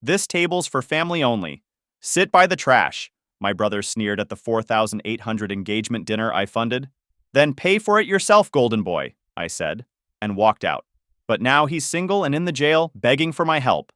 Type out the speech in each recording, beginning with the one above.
This table's for family only. Sit by the trash, my brother sneered at the 4,800 engagement dinner I funded. Then pay for it yourself, golden boy, I said, and walked out. But now he's single and in the jail, begging for my help.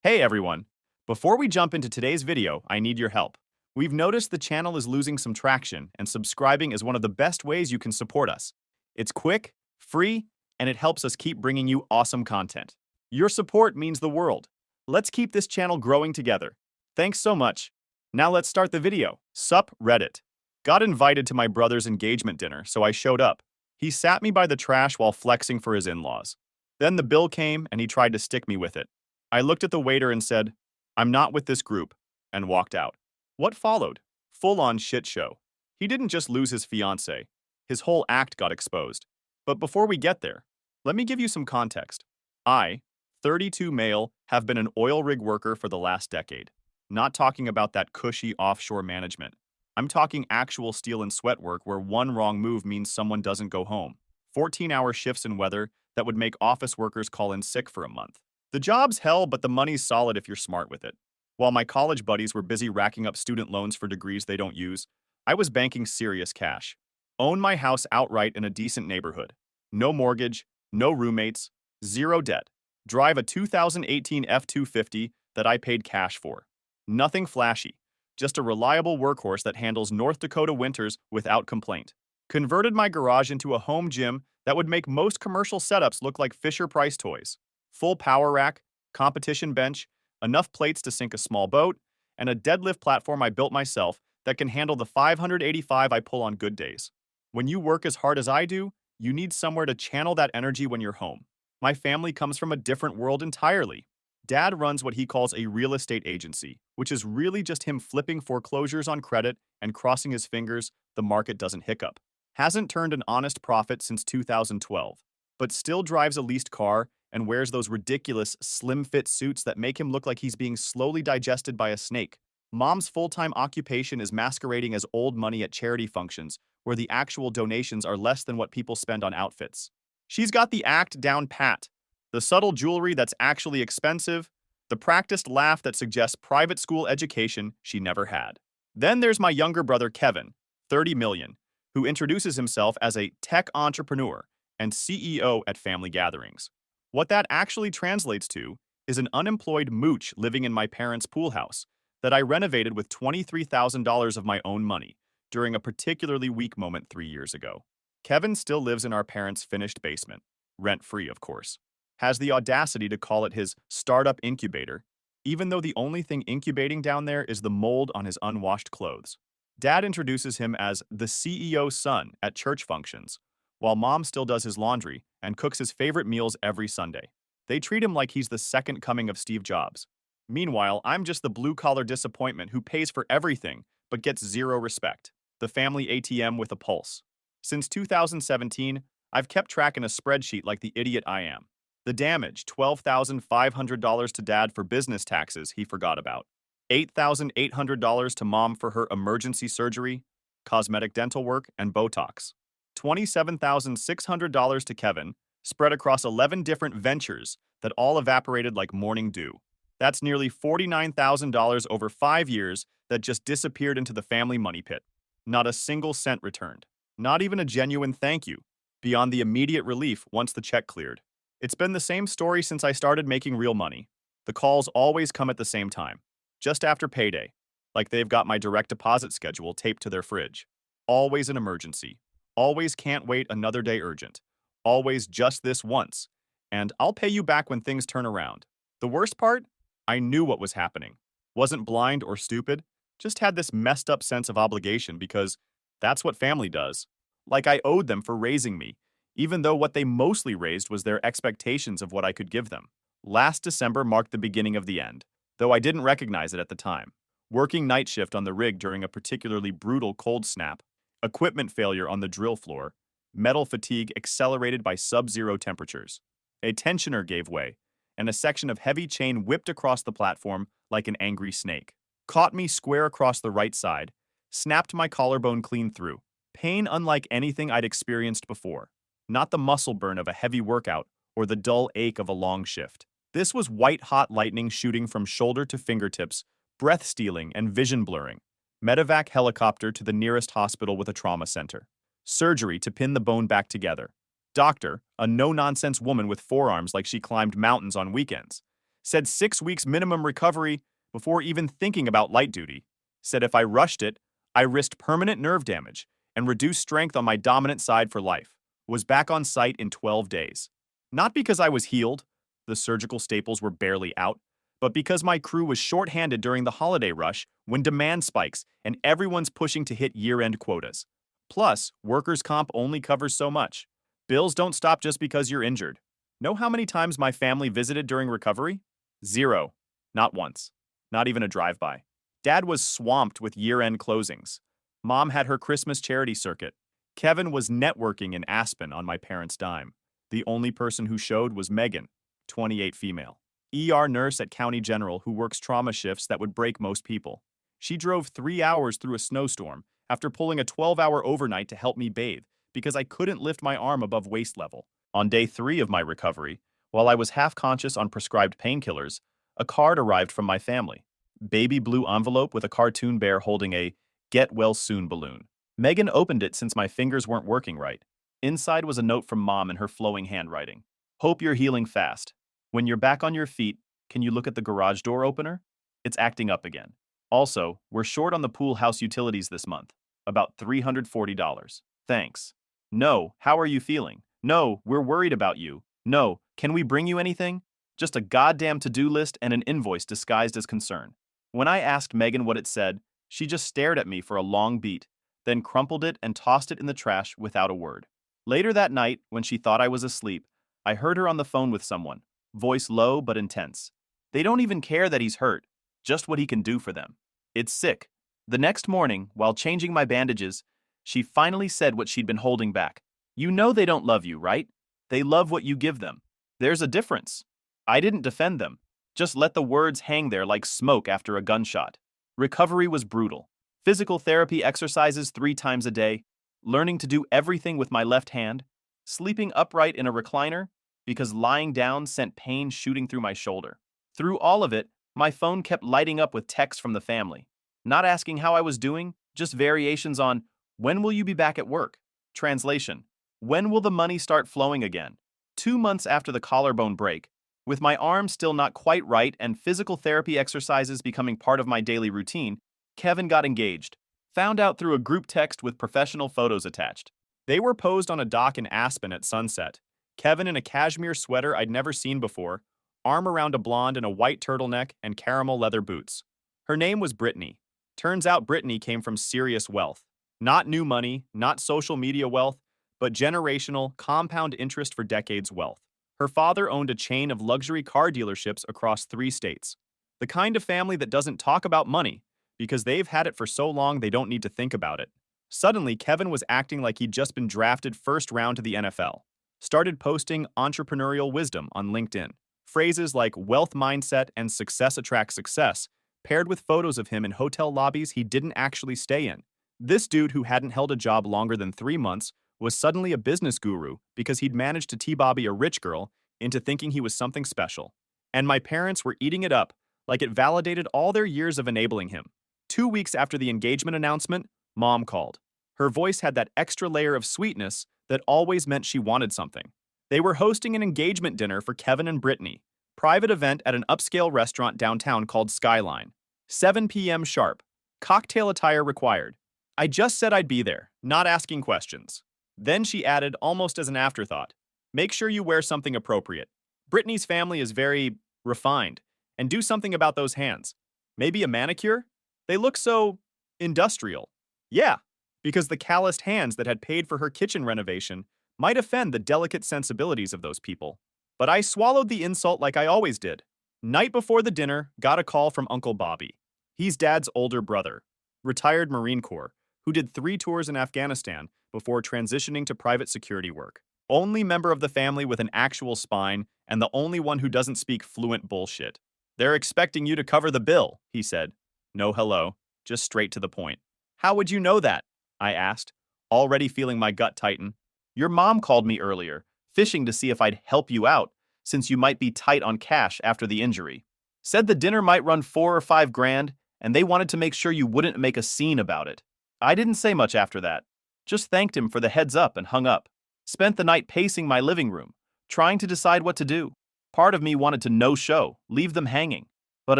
Hey everyone! Before we jump into today's video, I need your help. We've noticed the channel is losing some traction, and subscribing is one of the best ways you can support us. It's quick, free, and it helps us keep bringing you awesome content. Your support means the world. Let's keep this channel growing together. Thanks so much. Now let's start the video. Sup, Reddit. Got invited to my brother's engagement dinner, so I showed up. He sat me by the trash while flexing for his in-laws. Then the bill came, and he tried to stick me with it. I looked at the waiter and said, "I'm not with this group," and walked out. What followed? Full-on shit show. He didn't just lose his fiancée. His whole act got exposed. But before we get there, let me give you some context. I, 32 male, have been an oil rig worker for the last decade. Not talking about that cushy offshore management. I'm talking actual steel and sweat work where one wrong move means someone doesn't go home. 14-hour shifts in weather that would make office workers call in sick for a month. The job's hell, but the money's solid if you're smart with it. While my college buddies were busy racking up student loans for degrees they don't use, I was banking serious cash. Own my house outright in a decent neighborhood. No mortgage, no roommates, zero debt. Drive a 2018 F-250 that I paid cash for. Nothing flashy, just a reliable workhorse that handles North Dakota winters without complaint. Converted my garage into a home gym that would make most commercial setups look like Fisher-Price toys. Full power rack, competition bench, enough plates to sink a small boat, and a deadlift platform I built myself that can handle the 585 I pull on good days. When you work as hard as I do, you need somewhere to channel that energy when you're home. My family comes from a different world entirely. Dad runs what he calls a real estate agency, which is really just him flipping foreclosures on credit and crossing his fingers the market doesn't hiccup. Hasn't turned an honest profit since 2012, but still drives a leased car and wears those ridiculous slim-fit suits that make him look like he's being slowly digested by a snake. Mom's full-time occupation is masquerading as old money at charity functions, where the actual donations are less than what people spend on outfits. She's got the act down pat. The subtle jewelry that's actually expensive, the practiced laugh that suggests private school education she never had. Then there's my younger brother Kevin, 30 million, who introduces himself as a tech entrepreneur and CEO at family gatherings. What that actually translates to is an unemployed mooch living in my parents' pool house that I renovated with $23,000 of my own money during a particularly weak moment 3 years ago. Kevin still lives in our parents' finished basement, rent-free of course. Has the audacity to call it his startup incubator, even though the only thing incubating down there is the mold on his unwashed clothes. Dad introduces him as the CEO's son at church functions, while Mom still does his laundry and cooks his favorite meals every Sunday. They treat him like he's the second coming of Steve Jobs. Meanwhile, I'm just the blue-collar disappointment who pays for everything but gets zero respect. The family ATM with a pulse. Since 2017, I've kept track in a spreadsheet like the idiot I am. The damage, $12,500 to Dad for business taxes he forgot about. $8,800 to Mom for her emergency surgery, cosmetic dental work, and Botox. $27,600 to Kevin, spread across 11 different ventures that all evaporated like morning dew. That's nearly $49,000 over 5 years that just disappeared into the family money pit. Not a single cent returned. Not even a genuine thank you, beyond the immediate relief once the check cleared. It's been the same story since I started making real money. The calls always come at the same time, just after payday, like they've got my direct deposit schedule taped to their fridge. Always an emergency. Always can't wait another day urgent. Always just this once. And I'll pay you back when things turn around. The worst part? I knew what was happening. Wasn't blind or stupid. Just had this messed up sense of obligation because that's what family does. Like I owed them for raising me, even though what they mostly raised was their expectations of what I could give them. Last December marked the beginning of the end, though I didn't recognize it at the time. Working night shift on the rig during a particularly brutal cold snap, equipment failure on the drill floor, metal fatigue accelerated by sub-zero temperatures. A tensioner gave way, and a section of heavy chain whipped across the platform like an angry snake. Caught me square across the right side, snapped my collarbone clean through. Pain unlike anything I'd experienced before. Not the muscle burn of a heavy workout or the dull ache of a long shift. This was white-hot lightning shooting from shoulder to fingertips, breath-stealing and vision blurring. Medevac helicopter to the nearest hospital with a trauma center. Surgery to pin the bone back together. Doctor, a no-nonsense woman with forearms like she climbed mountains on weekends. Said 6 weeks minimum recovery before even thinking about light duty. Said if I rushed it, I risked permanent nerve damage and reduced strength on my dominant side for life. Was back on site in 12 days. Not because I was healed, the surgical staples were barely out, but because my crew was short-handed during the holiday rush when demand spikes and everyone's pushing to hit year-end quotas. Plus, workers' comp only covers so much. Bills don't stop just because you're injured. Know how many times my family visited during recovery? 0. Not once. Not even a drive-by. Dad was swamped with year-end closings. Mom had her Christmas charity circuit. Kevin was networking in Aspen on my parents' dime. The only person who showed was Megan, 28 female. ER nurse at County General who works trauma shifts that would break most people. She drove 3 hours through a snowstorm after pulling a 12-hour overnight to help me bathe because I couldn't lift my arm above waist level. On day 3 of my recovery, while I was half-conscious on prescribed painkillers, a card arrived from my family. Baby blue envelope with a cartoon bear holding a "Get Well Soon" balloon. Megan opened it since my fingers weren't working right. Inside was a note from Mom in her flowing handwriting. Hope you're healing fast. When you're back on your feet, can you look at the garage door opener? It's acting up again. Also, we're short on the pool house utilities this month. About $340. Thanks. No, how are you feeling? No, we're worried about you. No, can we bring you anything? Just a goddamn to-do list and an invoice disguised as concern. When I asked Megan what it said, she just stared at me for a long beat, then crumpled it and tossed it in the trash without a word. Later that night, when she thought I was asleep, I heard her on the phone with someone, voice low but intense. They don't even care that he's hurt, just what he can do for them. It's sick. The next morning, while changing my bandages, she finally said what she'd been holding back. You know they don't love you, right? They love what you give them. There's a difference. I didn't defend them, just let the words hang there like smoke after a gunshot. Recovery was brutal. Physical therapy exercises 3 times a day, learning to do everything with my left hand, sleeping upright in a recliner because lying down sent pain shooting through my shoulder. Through all of it, my phone kept lighting up with texts from the family, not asking how I was doing, just variations on, when will you be back at work? Translation, when will the money start flowing again? 2 months after the collarbone break, with my arm still not quite right and physical therapy exercises becoming part of my daily routine, Kevin got engaged. Found out through a group text with professional photos attached. They were posed on a dock in Aspen at sunset. Kevin in a cashmere sweater I'd never seen before, arm around a blonde in a white turtleneck and caramel leather boots. Her name was Brittany. Turns out Brittany came from serious wealth. Not new money, not social media wealth, but generational, compound interest for decades wealth. Her father owned a chain of luxury car dealerships across 3 states. The kind of family that doesn't talk about money, because they've had it for so long they don't need to think about it. Suddenly, Kevin was acting like he'd just been drafted first round to the NFL. Started posting entrepreneurial wisdom on LinkedIn. Phrases like wealth mindset and success attracts success, paired with photos of him in hotel lobbies he didn't actually stay in. This dude who hadn't held a job longer than 3 months was suddenly a business guru because he'd managed to t-bobby a rich girl into thinking he was something special. And my parents were eating it up like it validated all their years of enabling him. 2 weeks after the engagement announcement, Mom called. Her voice had that extra layer of sweetness that always meant she wanted something. They were hosting an engagement dinner for Kevin and Brittany, private event at an upscale restaurant downtown called Skyline. 7 p.m. sharp. Cocktail attire required. I just said I'd be there, not asking questions. Then she added, almost as an afterthought, make sure you wear something appropriate. Brittany's family is very refined, and do something about those hands. Maybe a manicure? They look so industrial. Yeah, because the calloused hands that had paid for her kitchen renovation might offend the delicate sensibilities of those people. But I swallowed the insult like I always did. Night before the dinner, got a call from Uncle Bobby. He's Dad's older brother, retired Marine Corps, who did 3 tours in Afghanistan before transitioning to private security work. Only member of the family with an actual spine and the only one who doesn't speak fluent bullshit. They're expecting you to cover the bill, he said. No hello, just straight to the point. How would you know that? I asked, already feeling my gut tighten. Your mom called me earlier, fishing to see if I'd help you out, since you might be tight on cash after the injury. Said the dinner might run 4 or 5 grand, and they wanted to make sure you wouldn't make a scene about it. I didn't say much after that. Just thanked him for the heads up and hung up. Spent the night pacing my living room, trying to decide what to do. Part of me wanted to no-show, leave them hanging. But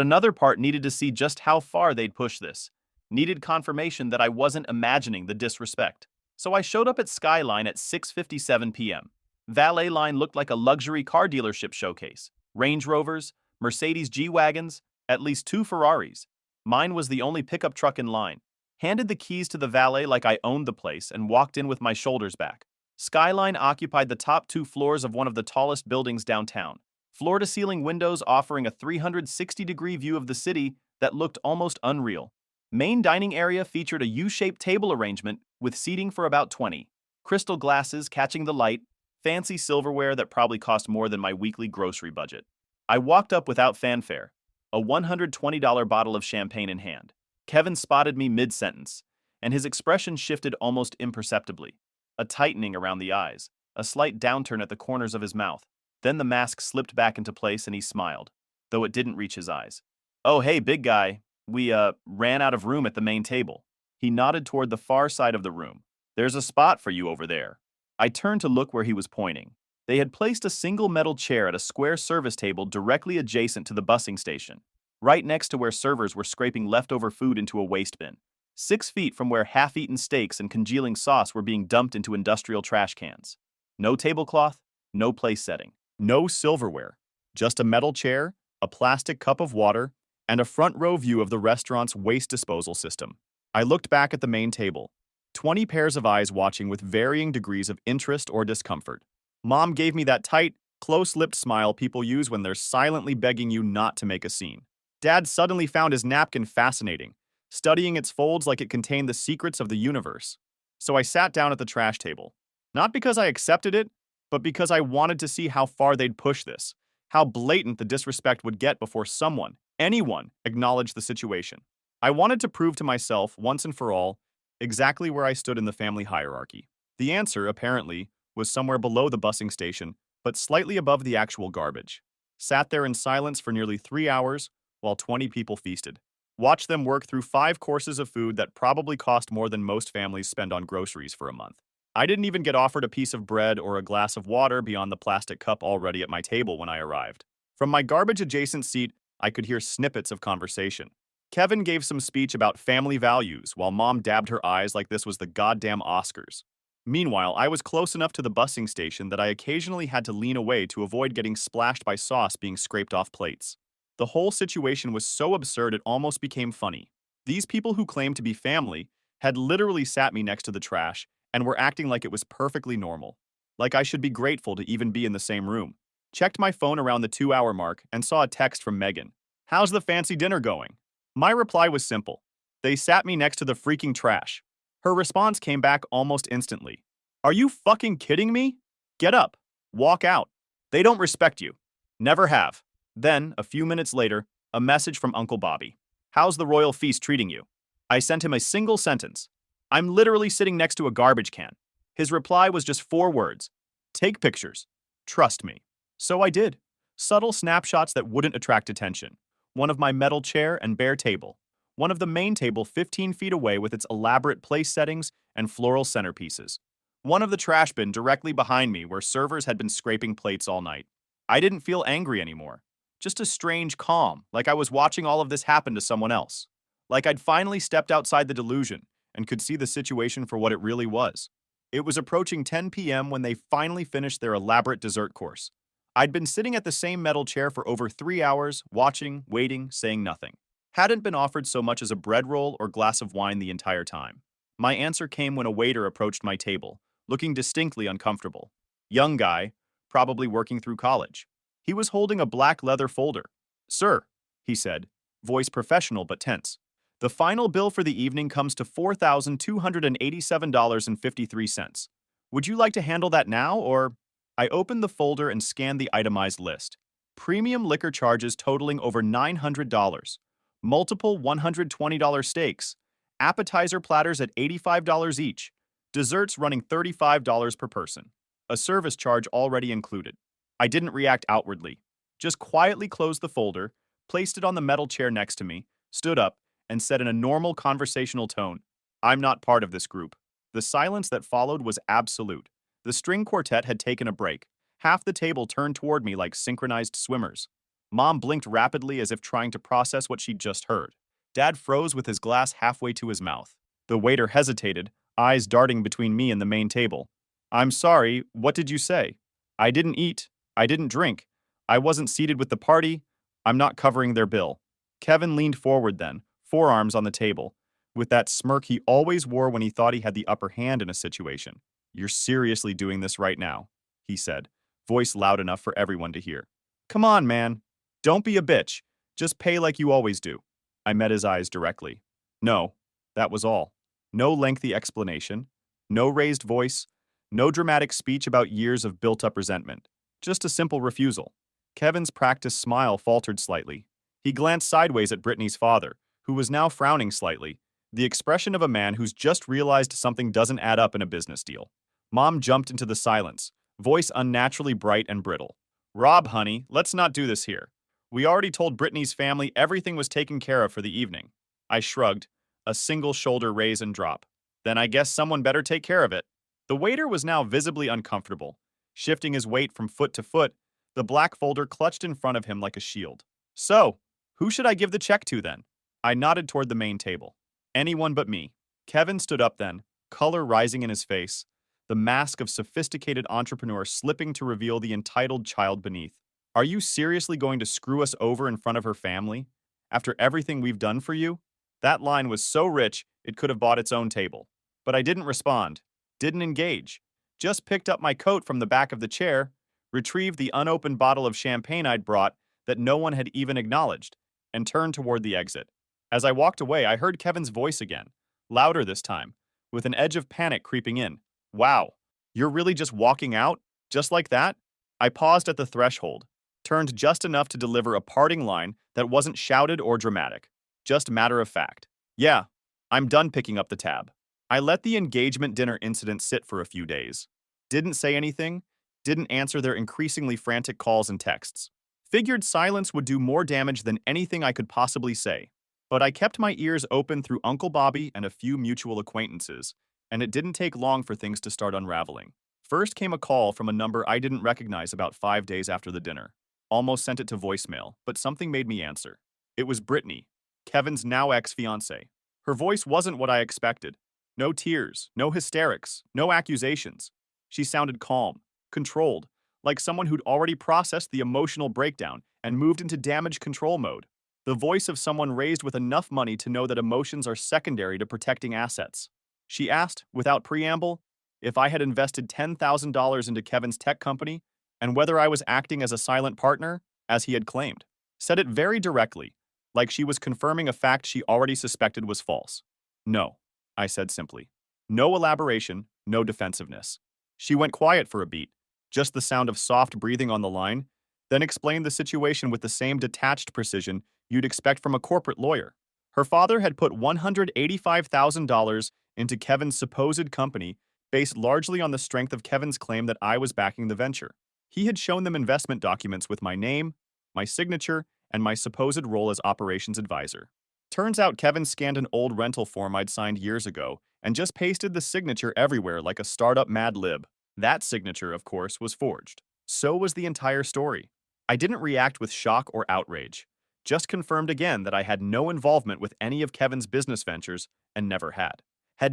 another part needed to see just how far they'd push this. Needed confirmation that I wasn't imagining the disrespect. So I showed up at Skyline at 6:57 p.m. Valet line looked like a luxury car dealership showcase. Range Rovers, Mercedes G-Wagons, at least 2 Ferraris. Mine was the only pickup truck in line. Handed the keys to the valet like I owned the place and walked in with my shoulders back. Skyline occupied the top 2 floors of one of the tallest buildings downtown. Floor-to-ceiling windows offering a 360-degree view of the city that looked almost unreal. Main dining area featured a U-shaped table arrangement with seating for about 20. Crystal glasses catching the light, fancy silverware that probably cost more than my weekly grocery budget. I walked up without fanfare, a $120 bottle of champagne in hand. Kevin spotted me mid-sentence, and his expression shifted almost imperceptibly. A tightening around the eyes, a slight downturn at the corners of his mouth. Then the mask slipped back into place and he smiled, though it didn't reach his eyes. "Oh, hey, big guy. We, ran out of room at the main table." He nodded toward the far side of the room. "There's a spot for you over there." I turned to look where he was pointing. They had placed a single metal chair at a square service table directly adjacent to the busing station, right next to where servers were scraping leftover food into a waste bin, 6 feet from where half-eaten steaks and congealing sauce were being dumped into industrial trash cans. No tablecloth, no place setting, no silverware, just a metal chair, a plastic cup of water, and a front-row view of the restaurant's waste disposal system. I looked back at the main table, 20 pairs of eyes watching with varying degrees of interest or discomfort. Mom gave me that tight, close-lipped smile people use when they're silently begging you not to make a scene. Dad suddenly found his napkin fascinating, studying its folds like it contained the secrets of the universe. So I sat down at the trash table. Not because I accepted it, but because I wanted to see how far they'd push this, how blatant the disrespect would get before someone, anyone, acknowledged the situation. I wanted to prove to myself, once and for all, exactly where I stood in the family hierarchy. The answer, apparently, was somewhere below the busing station, but slightly above the actual garbage. Sat there in silence for nearly 3 hours, while 20 people feasted. Watched them work through 5 courses of food that probably cost more than most families spend on groceries for a month. I didn't even get offered a piece of bread or a glass of water beyond the plastic cup already at my table when I arrived. From my garbage-adjacent seat, I could hear snippets of conversation. Kevin gave some speech about family values, while Mom dabbed her eyes like this was the goddamn Oscars. Meanwhile, I was close enough to the busing station that I occasionally had to lean away to avoid getting splashed by sauce being scraped off plates. The whole situation was so absurd it almost became funny. These people who claimed to be family had literally sat me next to the trash and were acting like it was perfectly normal. Like I should be grateful to even be in the same room. Checked my phone around the 2-hour mark and saw a text from Megan. "How's the fancy dinner going?" My reply was simple. "They sat me next to the freaking trash." Her response came back almost instantly. "Are you fucking kidding me? Get up. Walk out. They don't respect you. Never have." Then, a few minutes later, a message from Uncle Bobby. "How's the royal feast treating you?" I sent him a single sentence. "I'm literally sitting next to a garbage can." His reply was just 4 words. "Take pictures. Trust me." So I did. Subtle snapshots that wouldn't attract attention. One of my metal chair and bare table. One of the main table 15 feet away with its elaborate place settings and floral centerpieces. One of the trash bin directly behind me where servers had been scraping plates all night. I didn't feel angry anymore. Just a strange calm, like I was watching all of this happen to someone else. Like I'd finally stepped outside the delusion and could see the situation for what it really was. It was approaching 10 p.m. when they finally finished their elaborate dessert course. I'd been sitting at the same metal chair for over 3 hours, watching, waiting, saying nothing. Hadn't been offered so much as a bread roll or glass of wine the entire time. My answer came when a waiter approached my table, looking distinctly uncomfortable. Young guy, probably working through college. He was holding a black leather folder. "Sir," he said, voice professional but tense. "The final bill for the evening comes to $4,287.53. Would you like to handle that now, or—" I opened the folder and scanned the itemized list. Premium liquor charges totaling over $900. Multiple $120 steaks. Appetizer platters at $85 each. Desserts running $35 per person. A service charge already included. I didn't react outwardly, just quietly closed the folder, placed it on the metal chair next to me, stood up, and said in a normal conversational tone, "I'm not part of this group." The silence that followed was absolute. The string quartet had taken a break. Half the table turned toward me like synchronized swimmers. Mom blinked rapidly as if trying to process what she'd just heard. Dad froze with his glass halfway to his mouth. The waiter hesitated, eyes darting between me and the main table. "I'm sorry, what did you say?" "I didn't eat. I didn't drink. I wasn't seated with the party. I'm not covering their bill." Kevin leaned forward then, forearms on the table, with that smirk he always wore when he thought he had the upper hand in a situation. "You're seriously doing this right now," he said, voice loud enough for everyone to hear. "Come on, man. Don't be a bitch. Just pay like you always do." I met his eyes directly. No, that was all. No lengthy explanation, no raised voice, no dramatic speech about years of built-up resentment. Just a simple refusal. Kevin's practiced smile faltered slightly. He glanced sideways at Brittany's father, who was now frowning slightly, the expression of a man who's just realized something doesn't add up in a business deal. Mom jumped into the silence, voice unnaturally bright and brittle. "Rob, honey, let's not do this here. We already told Brittany's family everything was taken care of for the evening." I shrugged, a single shoulder raise and drop. "Then I guess someone better take care of it." The waiter was now visibly uncomfortable. Shifting his weight from foot to foot, the black folder clutched in front of him like a shield. "So, who should I give the check to then?" I nodded toward the main table. "Anyone but me." Kevin stood up then, color rising in his face, the mask of sophisticated entrepreneur slipping to reveal the entitled child beneath. "Are you seriously going to screw us over in front of her family? After everything we've done for you?" That line was so rich, it could have bought its own table. But I didn't respond, didn't engage, just picked up my coat from the back of the chair, retrieved the unopened bottle of champagne I'd brought that no one had even acknowledged, and turned toward the exit. As I walked away, I heard Kevin's voice again, louder this time, with an edge of panic creeping in. "Wow, you're really just walking out? Just like that?" I paused at the threshold, turned just enough to deliver a parting line that wasn't shouted or dramatic, just matter of fact. "Yeah, I'm done picking up the tab." I let the engagement dinner incident sit for a few days. Didn't say anything, didn't answer their increasingly frantic calls and texts. Figured silence would do more damage than anything I could possibly say. But I kept my ears open through Uncle Bobby and a few mutual acquaintances, and it didn't take long for things to start unraveling. First came a call from a number I didn't recognize about 5 days after the dinner. Almost sent it to voicemail, but something made me answer. It was Brittany, Kevin's now ex-fiancée. Her voice wasn't what I expected. No tears, no hysterics, no accusations. She sounded calm, controlled, like someone who'd already processed the emotional breakdown and moved into damage control mode. The voice of someone raised with enough money to know that emotions are secondary to protecting assets. She asked, without preamble, if I had invested $10,000 into Kevin's tech company and whether I was acting as a silent partner, as he had claimed. Said it very directly, like she was confirming a fact she already suspected was false. "No," I said simply. No elaboration, no defensiveness. She went quiet for a beat, just the sound of soft breathing on the line, then explained the situation with the same detached precision you'd expect from a corporate lawyer. Her father had put $185,000 into Kevin's supposed company based largely on the strength of Kevin's claim that I was backing the venture. He had shown them investment documents with my name, my signature, and my supposed role as operations advisor. Turns out Kevin scanned an old rental form I'd signed years ago and just pasted the signature everywhere like a startup Mad Lib. That signature, of course, was forged. So was the entire story. I didn't react with shock or outrage, just confirmed again that I had no involvement with any of Kevin's business ventures and never had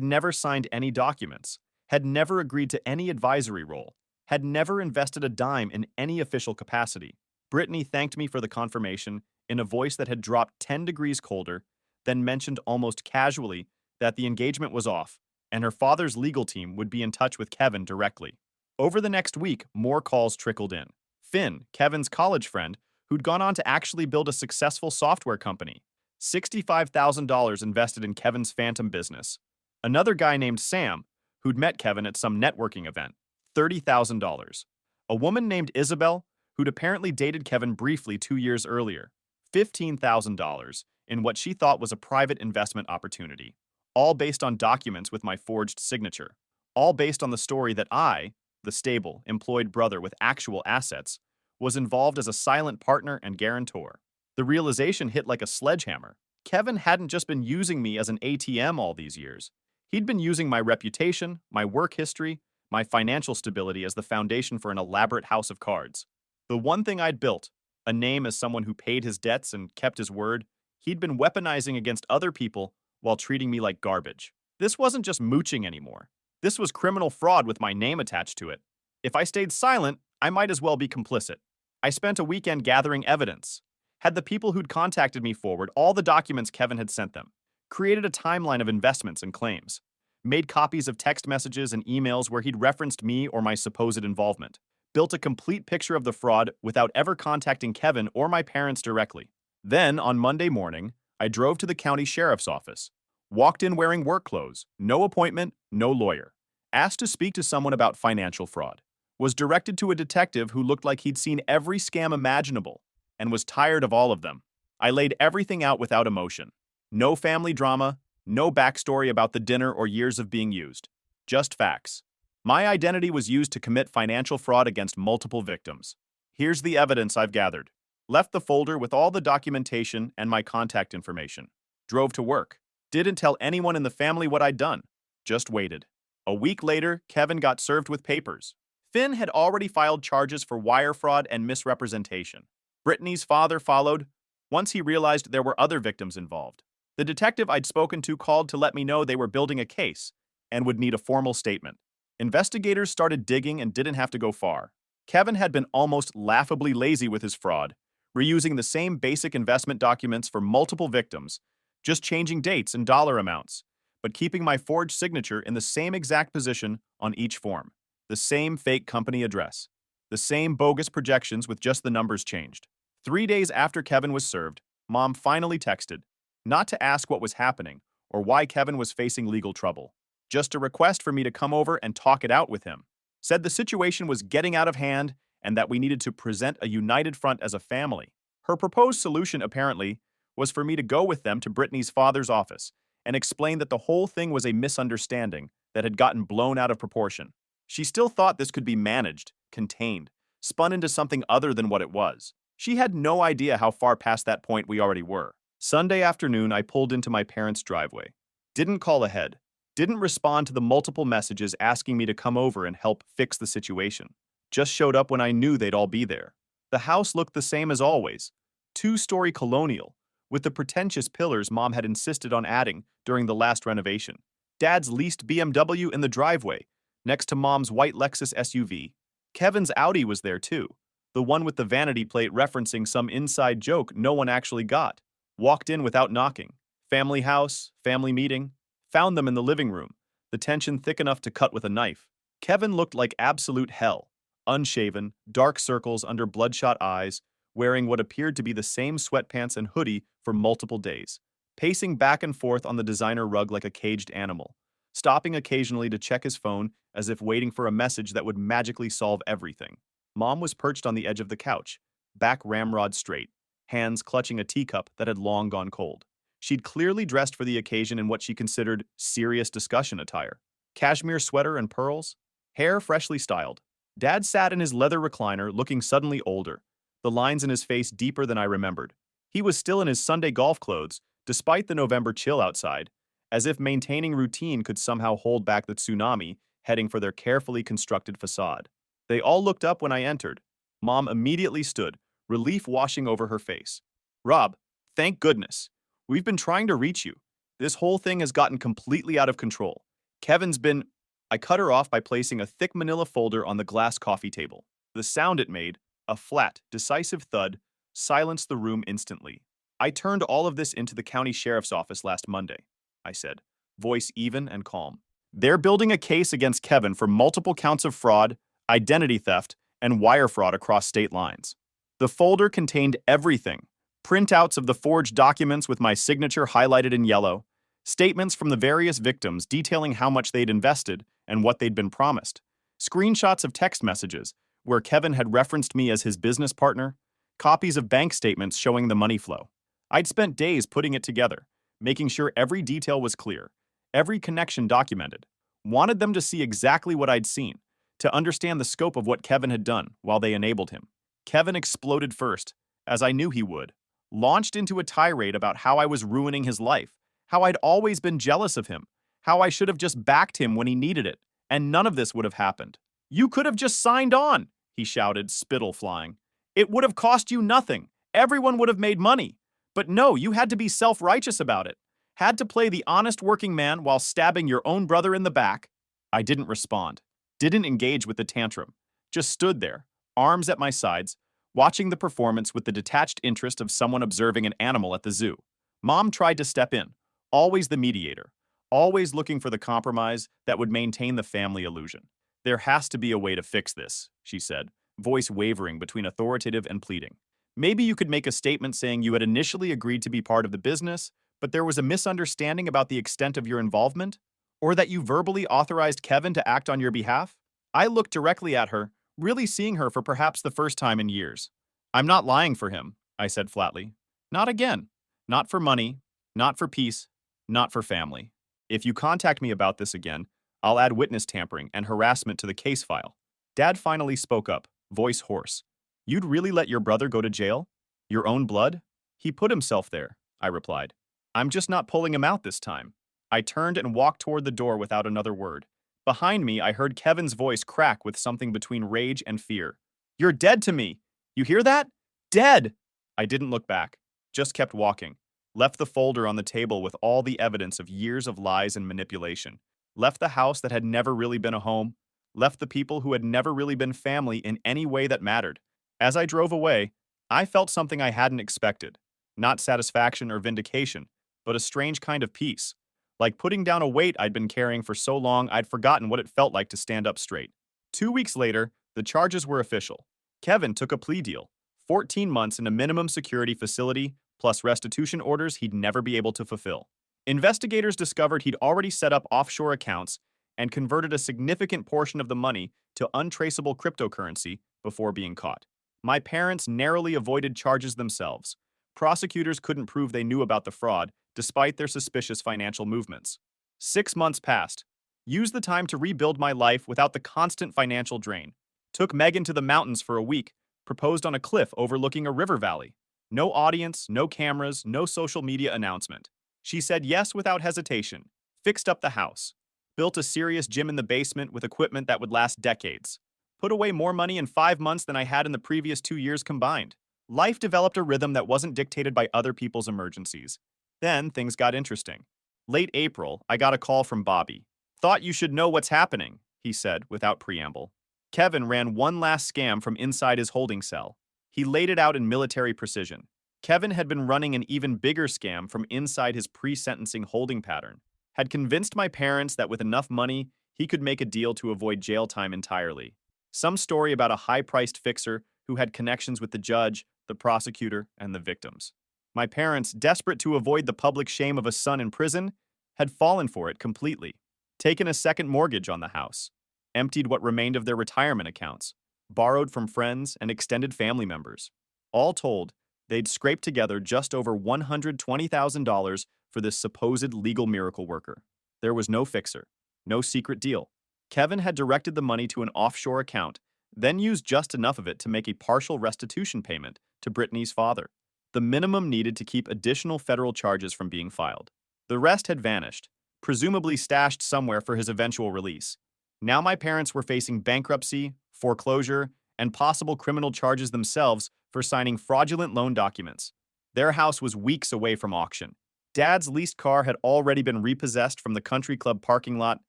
never signed any documents, had never agreed to any advisory role, had never invested a dime in any official capacity. Brittany thanked me for the confirmation in a voice that had dropped 10 degrees colder, then mentioned almost casually that the engagement was off and her father's legal team would be in touch with Kevin directly. Over the next week, more calls trickled in. Finn, Kevin's college friend, who'd gone on to actually build a successful software company. $65,000 invested in Kevin's phantom business. Another guy named Sam, who'd met Kevin at some networking event. $30,000. A woman named Isabel, who'd apparently dated Kevin briefly 2 years earlier. $15,000 in what she thought was a private investment opportunity. All based on documents with my forged signature. All based on the story that I, the stable, employed brother with actual assets, was involved as a silent partner and guarantor. The realization hit like a sledgehammer. Kevin hadn't just been using me as an ATM all these years. He'd been using my reputation, my work history, my financial stability as the foundation for an elaborate house of cards. The one thing I'd built, a name as someone who paid his debts and kept his word, he'd been weaponizing against other people while treating me like garbage. This wasn't just mooching anymore. This was criminal fraud with my name attached to it. If I stayed silent, I might as well be complicit. I spent a weekend gathering evidence, had the people who'd contacted me forward all the documents Kevin had sent them, created a timeline of investments and claims, made copies of text messages and emails where he'd referenced me or my supposed involvement, built a complete picture of the fraud without ever contacting Kevin or my parents directly. Then, on Monday morning, I drove to the county sheriff's office, walked in wearing work clothes, no appointment, no lawyer, asked to speak to someone about financial fraud, was directed to a detective who looked like he'd seen every scam imaginable and was tired of all of them. I laid everything out without emotion. No family drama, no backstory about the dinner or years of being used. Just facts. My identity was used to commit financial fraud against multiple victims. Here's the evidence I've gathered. Left the folder with all the documentation and my contact information. Drove to work. Didn't tell anyone in the family what I'd done. Just waited. A week later, Kevin got served with papers. Finn had already filed charges for wire fraud and misrepresentation. Brittany's father followed once he realized there were other victims involved. The detective I'd spoken to called to let me know they were building a case and would need a formal statement. Investigators started digging and didn't have to go far. Kevin had been almost laughably lazy with his fraud, reusing the same basic investment documents for multiple victims, just changing dates and dollar amounts, but keeping my forged signature in the same exact position on each form, the same fake company address, the same bogus projections with just the numbers changed. 3 days after Kevin was served, Mom finally texted, not to ask what was happening or why Kevin was facing legal trouble, just a request for me to come over and talk it out with him. Said the situation was getting out of hand and that we needed to present a united front as a family. Her proposed solution, apparently, was for me to go with them to Brittany's father's office and explain that the whole thing was a misunderstanding that had gotten blown out of proportion. She still thought this could be managed, contained, spun into something other than what it was. She had no idea how far past that point we already were. Sunday afternoon, I pulled into my parents' driveway. Didn't call ahead. Didn't respond to the multiple messages asking me to come over and help fix the situation. Just showed up when I knew they'd all be there. The house looked the same as always. 2-story colonial, with the pretentious pillars Mom had insisted on adding during the last renovation. Dad's leased BMW in the driveway, next to Mom's white Lexus SUV. Kevin's Audi was there too, the one with the vanity plate referencing some inside joke no one actually got. Walked in without knocking. Family house, family meeting. Found them in the living room, the tension thick enough to cut with a knife. Kevin looked like absolute hell. Unshaven, dark circles under bloodshot eyes, wearing what appeared to be the same sweatpants and hoodie for multiple days. Pacing back and forth on the designer rug like a caged animal. Stopping occasionally to check his phone as if waiting for a message that would magically solve everything. Mom was perched on the edge of the couch, back ramrod straight, hands clutching a teacup that had long gone cold. She'd clearly dressed for the occasion in what she considered serious discussion attire. Cashmere sweater and pearls, hair freshly styled. Dad sat in his leather recliner looking suddenly older, the lines in his face deeper than I remembered. He was still in his Sunday golf clothes, despite the November chill outside, as if maintaining routine could somehow hold back the tsunami heading for their carefully constructed facade. They all looked up when I entered. Mom immediately stood, relief washing over her face. "Rob, thank goodness. We've been trying to reach you. This whole thing has gotten completely out of control. Kevin's been—" I cut her off by placing a thick manila folder on the glass coffee table. The sound it made, a flat, decisive thud, silenced the room instantly. "I turned all of this into the county sheriff's office last Monday," I said, voice even and calm. "They're building a case against Kevin for multiple counts of fraud, identity theft, and wire fraud across state lines." The folder contained everything. Printouts of the forged documents with my signature highlighted in yellow, statements from the various victims detailing how much they'd invested and what they'd been promised, screenshots of text messages where Kevin had referenced me as his business partner, copies of bank statements showing the money flow. I'd spent days putting it together, making sure every detail was clear, every connection documented. Wanted them to see exactly what I'd seen, to understand the scope of what Kevin had done while they enabled him. Kevin exploded first, as I knew he would, launched into a tirade about how I was ruining his life, how I'd always been jealous of him, how I should have just backed him when he needed it, and none of this would have happened. You could have just signed on, he shouted, spittle flying. It would have cost you nothing. Everyone would have made money. But no, you had to be self-righteous about it. Had to play the honest working man while stabbing your own brother in the back. I didn't respond, didn't engage with the tantrum, just stood there, arms at my sides, watching the performance with the detached interest of someone observing an animal at the zoo. Mom tried to step in, always the mediator, always looking for the compromise that would maintain the family illusion. There has to be a way to fix this, she said, voice wavering between authoritative and pleading. Maybe you could make a statement saying you had initially agreed to be part of the business, but there was a misunderstanding about the extent of your involvement, or that you verbally authorized Kevin to act on your behalf. I looked directly at her, really seeing her for perhaps the first time in years. I'm not lying for him, I said flatly. Not again. Not for money, not for peace, not for family. If you contact me about this again, I'll add witness tampering and harassment to the case file. Dad finally spoke up, voice hoarse. You'd really let your brother go to jail? Your own blood? He put himself there, I replied. I'm just not pulling him out this time. I turned and walked toward the door without another word. Behind me, I heard Kevin's voice crack with something between rage and fear. You're dead to me. You hear that? Dead! I didn't look back, just kept walking. Left the folder on the table with all the evidence of years of lies and manipulation. Left the house that had never really been a home. Left the people who had never really been family in any way that mattered. As I drove away, I felt something I hadn't expected. Not satisfaction or vindication, but a strange kind of peace. Like putting down a weight I'd been carrying for so long I'd forgotten what it felt like to stand up straight. 2 weeks later, the charges were official. Kevin took a plea deal, 14 months in a minimum security facility, plus restitution orders he'd never be able to fulfill. Investigators discovered he'd already set up offshore accounts and converted a significant portion of the money to untraceable cryptocurrency before being caught. My parents narrowly avoided charges themselves. Prosecutors couldn't prove they knew about the fraud, despite their suspicious financial movements. 6 months passed. Used the time to rebuild my life without the constant financial drain. Took Megan to the mountains for a week, proposed on a cliff overlooking a river valley. No audience, no cameras, no social media announcement. She said yes without hesitation. Fixed up the house. Built a serious gym in the basement with equipment that would last decades. Put away more money in 5 months than I had in the previous 2 years combined. Life developed a rhythm that wasn't dictated by other people's emergencies. Then things got interesting. Late April, I got a call from Bobby. Thought you should know what's happening, he said without preamble. Kevin ran one last scam from inside his holding cell. He laid it out in military precision. Kevin had been running an even bigger scam from inside his pre-sentencing holding pattern. Had convinced my parents that with enough money, he could make a deal to avoid jail time entirely. Some story about a high-priced fixer who had connections with the judge, the prosecutor, and the victims. My parents, desperate to avoid the public shame of a son in prison, had fallen for it completely. Taken a second mortgage on the house. Emptied what remained of their retirement accounts. Borrowed from friends and extended family members. All told, they'd scraped together just over $120,000 for this supposed legal miracle worker. There was no fixer, no secret deal. Kevin had directed the money to an offshore account, then used just enough of it to make a partial restitution payment to Brittany's father, the minimum needed to keep additional federal charges from being filed. The rest had vanished, presumably stashed somewhere for his eventual release. Now my parents were facing bankruptcy, foreclosure, and possible criminal charges themselves for signing fraudulent loan documents. Their house was weeks away from auction. Dad's leased car had already been repossessed from the country club parking lot,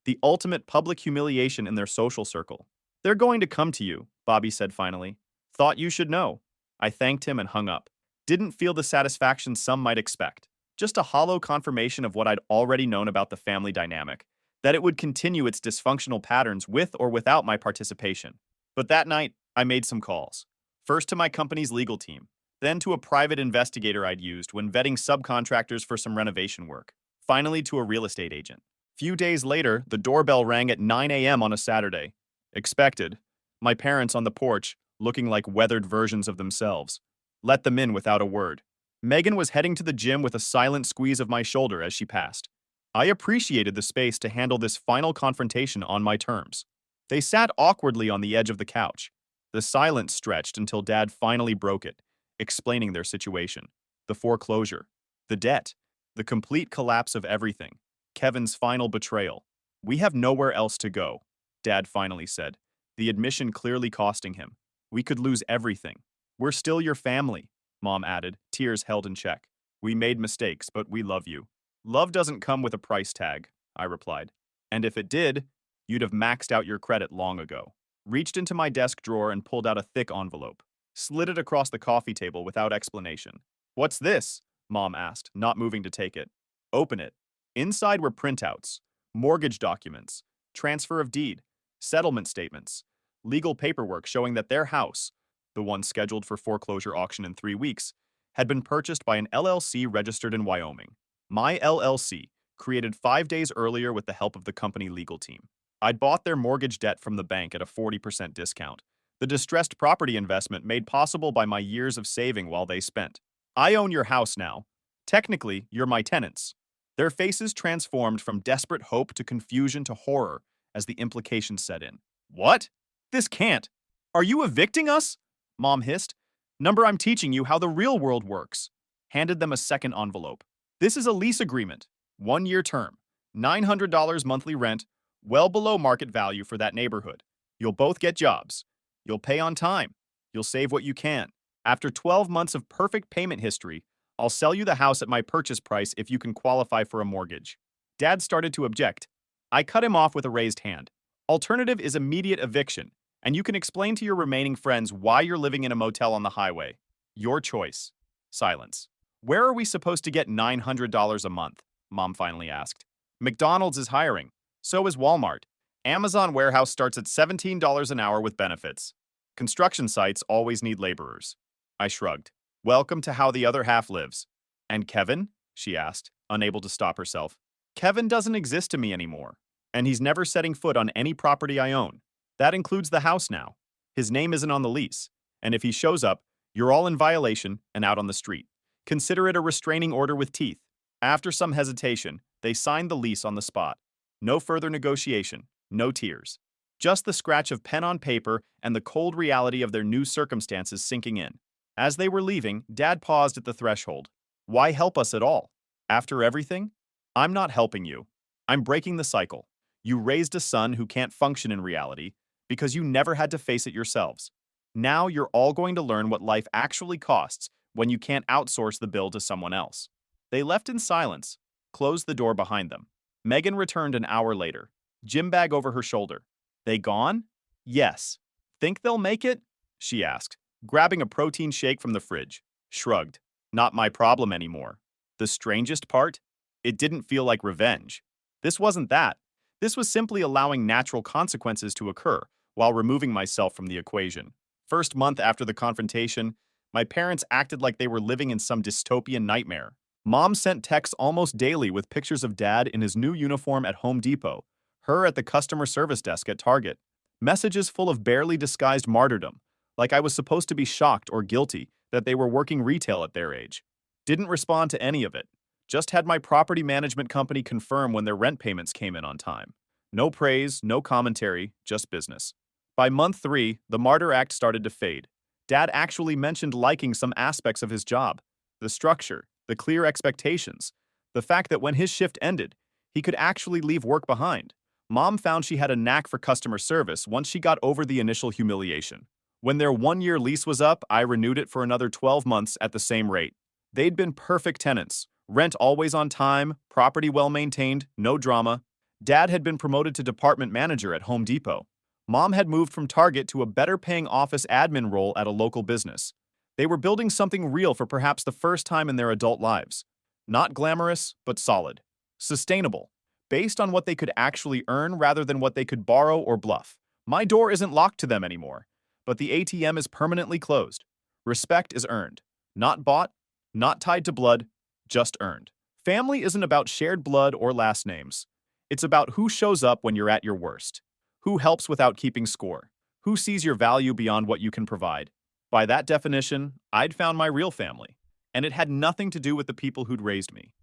the ultimate public humiliation in their social circle. They're going to come to you, Bobby said finally. Thought you should know. I thanked him and hung up. Didn't feel the satisfaction some might expect. Just a hollow confirmation of what I'd already known about the family dynamic, that it would continue its dysfunctional patterns with or without my participation. But that night, I made some calls. First to my company's legal team, then to a private investigator I'd used when vetting subcontractors for some renovation work, finally to a real estate agent. Few days later, the doorbell rang at 9 a.m. on a Saturday. Expected. My parents on the porch, looking like weathered versions of themselves. Let them in without a word. Megan was heading to the gym with a silent squeeze of my shoulder as she passed. I appreciated the space to handle this final confrontation on my terms. They sat awkwardly on the edge of the couch. The silence stretched until Dad finally broke it, explaining their situation. The foreclosure, the debt, the complete collapse of everything, Kevin's final betrayal. We have nowhere else to go, Dad finally said, the admission clearly costing him. We could lose everything. We're still your family, Mom added, tears held in check. We made mistakes, but we love you. Love doesn't come with a price tag, I replied. And if it did, you'd have maxed out your credit long ago. Reached into my desk drawer and pulled out a thick envelope. Slid it across the coffee table without explanation. What's this? Mom asked, not moving to take it. Open it. Inside were printouts, mortgage documents, transfer of deed, settlement statements, legal paperwork showing that their house, the one scheduled for foreclosure auction in 3 weeks, had been purchased by an LLC registered in Wyoming. My LLC, created 5 days earlier with the help of the company legal team. I'd bought their mortgage debt from the bank at a 40% discount. The distressed property investment made possible by my years of saving while they spent. I own your house now. Technically, you're my tenants. Their faces transformed from desperate hope to confusion to horror as the implications set in. What? This can't. Are you evicting us? Mom hissed. Number, I'm teaching you how the real world works. Handed them a second envelope. This is a lease agreement. 1-year term. $900 monthly rent, well below market value for that neighborhood. You'll both get jobs. You'll pay on time. You'll save what you can. After 12 months of perfect payment history, I'll sell you the house at my purchase price if you can qualify for a mortgage. Dad started to object. I cut him off with a raised hand. Alternative is immediate eviction, and you can explain to your remaining friends why you're living in a motel on the highway. Your choice. Silence. Where are we supposed to get $900 a month? Mom finally asked. McDonald's is hiring. So is Walmart. Amazon warehouse starts at $17 an hour with benefits. Construction sites always need laborers. I shrugged. Welcome to how the other half lives. And Kevin? She asked, unable to stop herself. Kevin doesn't exist to me anymore, and he's never setting foot on any property I own. That includes the house now. His name isn't on the lease, and if he shows up, you're all in violation and out on the street. Consider it a restraining order with teeth. After some hesitation, they signed the lease on the spot. No further negotiation, no tears. Just the scratch of pen on paper and the cold reality of their new circumstances sinking in. As they were leaving, Dad paused at the threshold. Why help us at all? After everything? I'm not helping you. I'm breaking the cycle. You raised a son who can't function in reality because you never had to face it yourselves. Now you're all going to learn what life actually costs when you can't outsource the bill to someone else. They left in silence, closed the door behind them. Megan returned an hour later, gym bag over her shoulder. They gone? Yes. Think they'll make it? She asked, grabbing a protein shake from the fridge. Shrugged. Not my problem anymore. The strangest part? It didn't feel like revenge. This wasn't that. This was simply allowing natural consequences to occur while removing myself from the equation. First month after the confrontation, my parents acted like they were living in some dystopian nightmare. Mom sent texts almost daily with pictures of Dad in his new uniform at Home Depot, her at the customer service desk at Target. Messages full of barely disguised martyrdom, like I was supposed to be shocked or guilty that they were working retail at their age. Didn't respond to any of it. Just had my property management company confirm when their rent payments came in on time. No praise, no commentary, just business. By month 3, the martyr act started to fade. Dad actually mentioned liking some aspects of his job. The structure, the clear expectations, the fact that when his shift ended, he could actually leave work behind. Mom found she had a knack for customer service once she got over the initial humiliation. When their 1-year lease was up, I renewed it for another 12 months at the same rate. They'd been perfect tenants. Rent always on time, property well maintained, no drama. Dad had been promoted to department manager at Home Depot. Mom had moved from Target to a better-paying office admin role at a local business. They were building something real for perhaps the first time in their adult lives. Not glamorous, but solid. Sustainable. Based on what they could actually earn rather than what they could borrow or bluff. My door isn't locked to them anymore, but the ATM is permanently closed. Respect is earned. Not bought, not tied to blood, just earned. Family isn't about shared blood or last names. It's about who shows up when you're at your worst. Who helps without keeping score. Who sees your value beyond what you can provide. By that definition, I'd found my real family, and it had nothing to do with the people who'd raised me.